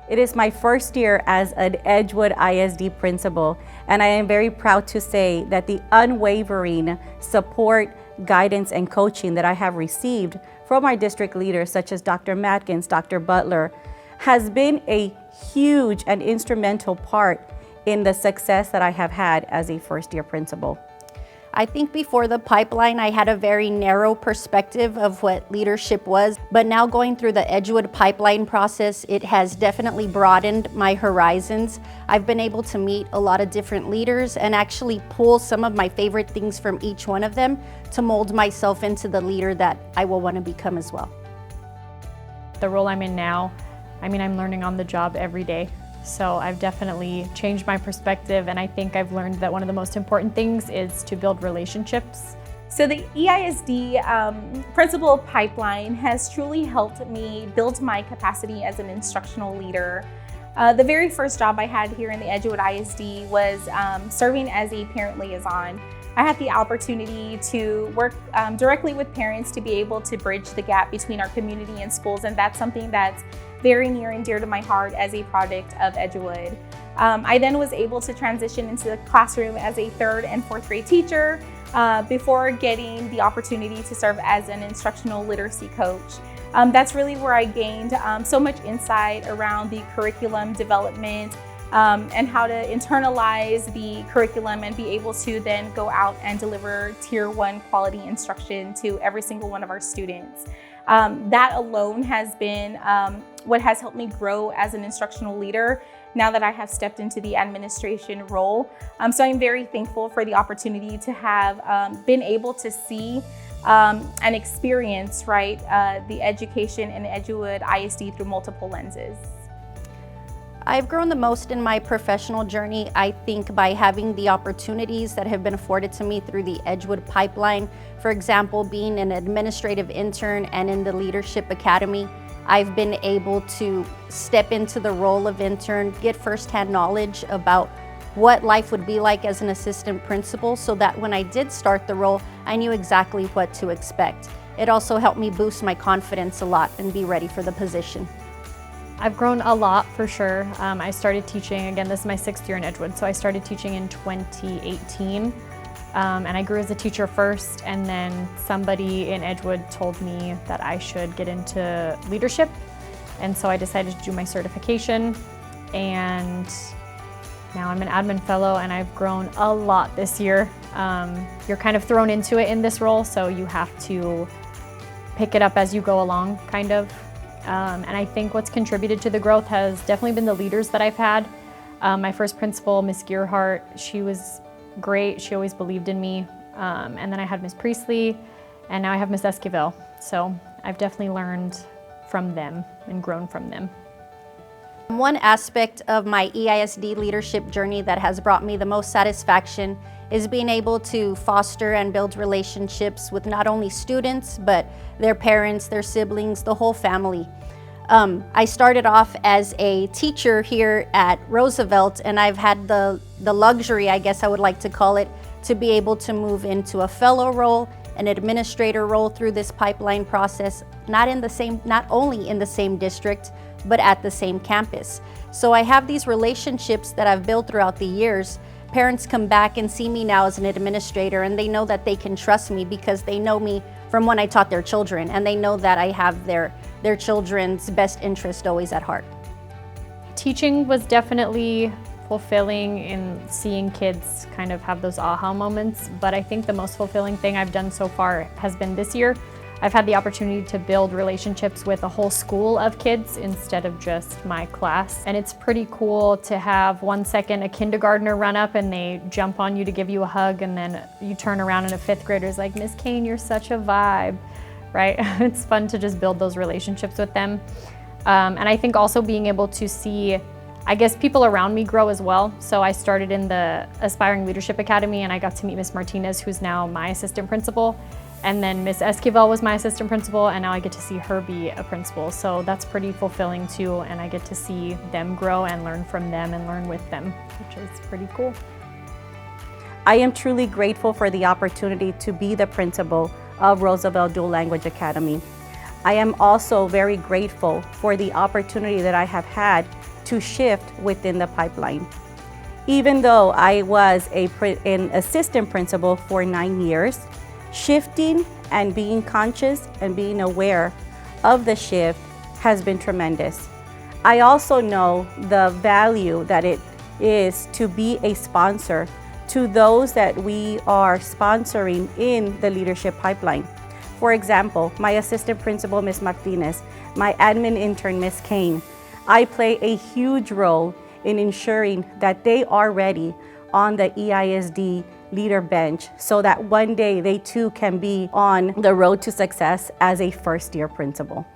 It is my first year as an Edgewood ISD principal, and I am very proud to say that the unwavering support, guidance, and coaching that I have received from our district leaders, such as Dr. Matkins, Dr. Butler, has been a huge and instrumental part in the success that I have had as a first-year principal. I think before the pipeline, I had a very narrow perspective of what leadership was, but now going through the Edgewood pipeline process, it has definitely broadened my horizons. I've been able to meet a lot of different leaders and actually pull some of my favorite things from each one of them to mold myself into the leader that I will want to become as well. The role I'm in now, I'm learning on the job every day. So I've definitely changed my perspective, and I think I've learned that one of the most important things is to build relationships. So the EISD principal pipeline has truly helped me build my capacity as an instructional leader. The very first job I had here in the Edgewood ISD was serving as a parent liaison. I had the opportunity to work directly with parents to be able to bridge the gap between our community and schools, and that's something that's very near and dear to my heart as a product of Edgewood. I then was able to transition into the classroom as a 3rd and 4th grade teacher before getting the opportunity to serve as an instructional literacy coach. That's really where I gained so much insight around the curriculum development and how to internalize the curriculum and be able to then go out and deliver Tier 1 quality instruction to every single one of our students. That alone has been what has helped me grow as an instructional leader now that I have stepped into the administration role. So I'm very thankful for the opportunity to have been able to see and experience the education in Edgewood ISD through multiple lenses. I've grown the most in my professional journey, I think, by having the opportunities that have been afforded to me through the Edgewood pipeline. For example, being an administrative intern and in the Leadership Academy, I've been able to step into the role of intern, get firsthand knowledge about what life would be like as an assistant principal, so that when I did start the role, I knew exactly what to expect. It also helped me boost my confidence a lot and be ready for the position. I've grown a lot for sure. I started teaching, again, this is my 6th year in Edgewood, so I started teaching in 2018. And I grew as a teacher first, and then somebody in Edgewood told me that I should get into leadership. And so I decided to do my certification, and now I'm an admin fellow, and I've grown a lot this year. You're kind of thrown into it in this role, so you have to pick it up as you go along, kind of. And I think what's contributed to the growth has definitely been the leaders that I've had. My first principal, Miss Gearhart, she was great. She always believed in me. And then I had Miss Priestley, and now I have Miss Esquivel. So I've definitely learned from them and grown from them. One aspect of my EISD leadership journey that has brought me the most satisfaction is being able to foster and build relationships with not only students, but their parents, their siblings, the whole family. I started off as a teacher here at Roosevelt, and I've had the luxury, I guess I would like to call it, to be able to move into a fellow role, an administrator role through this pipeline process, not only in the same district, but at the same campus. So I have these relationships that I've built throughout the years. Parents come back and see me now as an administrator, and they know that they can trust me because they know me from when I taught their children, and they know that I have their children's best interest always at heart. Teaching was definitely fulfilling in seeing kids kind of have those aha moments, but I think the most fulfilling thing I've done so far has been this year. I've had the opportunity to build relationships with a whole school of kids instead of just my class. And it's pretty cool to have 1 second a kindergartner run up and they jump on you to give you a hug, and then you turn around and a 5th grader is like, "Miss Kane, you're such a vibe," right? It's fun to just build those relationships with them. And I think also being able to see, I guess, people around me grow as well. So I started in the Aspiring Leadership Academy, and I got to meet Miss Martinez, who's now my assistant principal. And then Miss Esquivel was my assistant principal, and now I get to see her be a principal. So that's pretty fulfilling too, and I get to see them grow and learn from them and learn with them, which is pretty cool. I am truly grateful for the opportunity to be the principal of Roosevelt Dual Language Academy. I am also very grateful for the opportunity that I have had to shift within the pipeline. Even though I was an assistant principal for 9 years, shifting and being conscious and being aware of the shift has been tremendous. I also know the value that it is to be a sponsor to those that we are sponsoring in the leadership pipeline. For example, my assistant principal, Ms. Martinez, my admin intern, Ms. Kane, I play a huge role in ensuring that they are ready on the EISD leader bench so that one day they too can be on the road to success as a first-year principal.